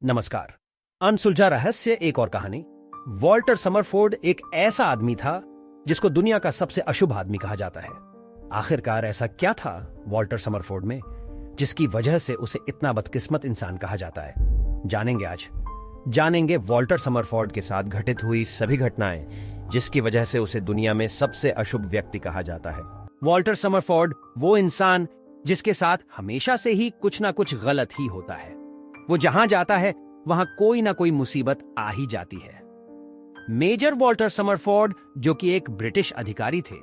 नमस्कार। अनसुलझा रहस्य एक और कहानी। वॉल्टर समरफोर्ड एक ऐसा आदमी था जिसको दुनिया का सबसे अशुभ आदमी कहा जाता है। आखिरकार ऐसा क्या था वॉल्टर समरफोर्ड में जिसकी वजह से उसे इतना बदकिस्मत इंसान कहा जाता है? जानेंगे वॉल्टर समरफोर्ड के साथ घटित हुई सभी घटनाएं जिसकी वजह से उसे दुनिया में सबसे अशुभ व्यक्ति कहा जाता है। वॉल्टर समरफोर्ड वो इंसान जिसके साथ हमेशा से ही कुछ ना कुछ गलत ही होता है। वो जहां जाता है वहां कोई ना कोई मुसीबत आ ही जाती है। मेजर वॉल्टर समरफोर्ड, जो कि एक ब्रिटिश अधिकारी थे,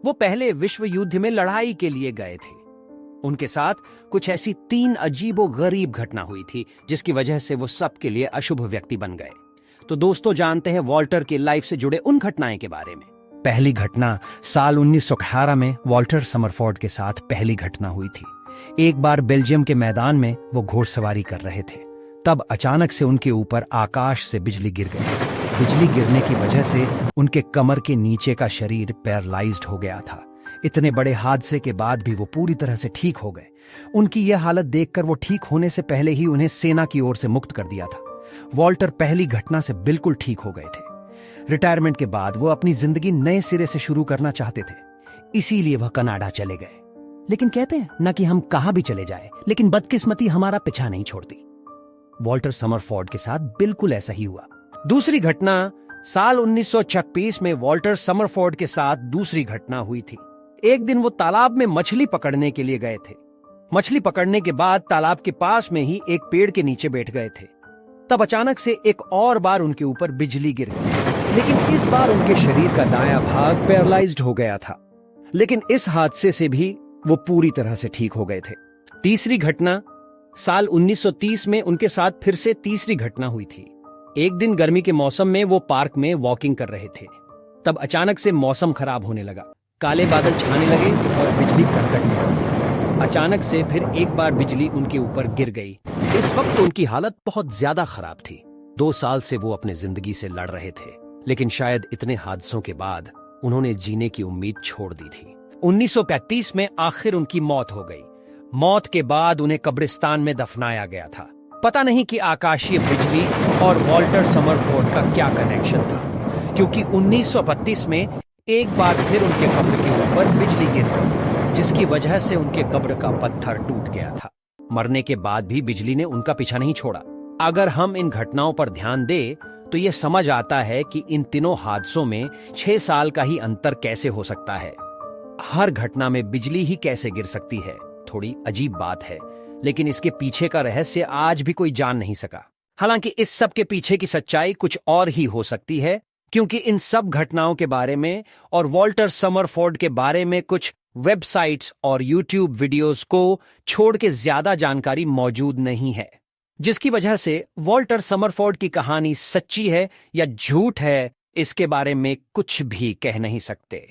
वो पहले विश्व युद्ध में लड़ाई के लिए गए थे। उनके साथ कुछ ऐसी 3 अजीबो गरीब घटना हुई थी जिसकी वजह से वो सबके लिए अशुभ व्यक्ति बन गए। तो दोस्तों, जानते हैं वॉल्टर की लाइफ से जुड़े उन घटनाएं के बारे में। पहली घटना साल 1918 में वॉल्टर समरफोर्ड के साथ पहली घटना हुई थी। एक बार बेल्जियम के मैदान में वो घोड़सवारी कर रहे थे, तब अचानक से उनके ऊपर आकाश से बिजली गिर गई। बिजली गिरने की वजह से उनके कमर के नीचे का शरीर पैरालाइज्ड हो गया था। इतने बड़े हादसे के बाद भी वो पूरी तरह से ठीक हो गए। उनकी यह हालत देखकर वो ठीक होने से पहले ही उन्हें सेना की ओर से मुक्त कर दिया था। वॉल्टर पहली घटना से बिल्कुल ठीक हो गए थे। रिटायरमेंट के बाद वो अपनी जिंदगी नए सिरे से शुरू करना चाहते थे, इसीलिए वह कनाडा चले गए। लेकिन कहते हैं ना कि हम कहां भी चले जाए, लेकिन बदकिस्मती हमारा पीछा नहीं छोड़ती। वॉल्टर समरफोर्ड के साथ बिल्कुल ऐसा ही हुआ। दूसरी घटना साल 1926 में वॉल्टर समरफोर्ड के साथ दूसरी घटना हुई थी। एक दिन वो तालाब में मछली पकड़ने के लिए गए थे। मछली पकड़ने के बाद तालाब के पास में ही एक पेड़ के नीचे बैठ गए थे। तब अचानक से एक और बार उनके ऊपर बिजली गिर गई, लेकिन इस बार उनके शरीर का दायां भाग पैरालाइज्ड हो गया था। लेकिन इस हादसे से भी वो पूरी तरह से ठीक हो गए थे। तीसरी घटना साल 1930 में उनके साथ फिर से तीसरी घटना हुई थी। एक दिन गर्मी के मौसम में वो पार्क में वॉकिंग कर रहे थे। तब अचानक से मौसम खराब होने लगा, काले बादल छाने लगे और बिजली कड़कड़ने लगी। अचानक से फिर एक बार बिजली उनके ऊपर गिर गई। इस वक्त उनकी हालत बहुत ज्यादा खराब थी। 2 साल से वो अपने जिंदगी से लड़ रहे थे, लेकिन शायद इतने हादसों के बाद उन्होंने जीने की उम्मीद छोड़ दी थी। 1935 में आखिर उनकी मौत हो गई। मौत के बाद उन्हें कब्रिस्तान में दफनाया गया था। पता नहीं कि आकाशीय बिजली और वॉल्टर समरफोर्ड का क्या कनेक्शन था, क्योंकि 1932 में एक बार फिर उनके कब्र के ऊपर बिजली गिर गई, जिसकी वजह से उनके कब्र का पत्थर टूट गया था। मरने के बाद भी बिजली ने उनका पीछा नहीं छोड़ा। अगर हम इन घटनाओं पर ध्यान दें तो यह समझ आता है कि इन तीनों हादसों में 6 साल का ही अंतर कैसे हो सकता है। हर घटना में बिजली ही कैसे गिर सकती है? थोड़ी अजीब बात है, लेकिन इसके पीछे का रहस्य आज भी कोई जान नहीं सका। हालांकि इस सब के पीछे की सच्चाई कुछ और ही हो सकती है, क्योंकि इन सब घटनाओं के बारे में और वॉल्टर समरफोर्ड के बारे में कुछ वेबसाइट्स और यूट्यूब वीडियोस को छोड़ के ज्यादा जानकारी मौजूद नहीं है, जिसकी वजह से वॉल्टर समरफोर्ड की कहानी सच्ची है या झूठ है, इसके बारे में कुछ भी कह नहीं सकते।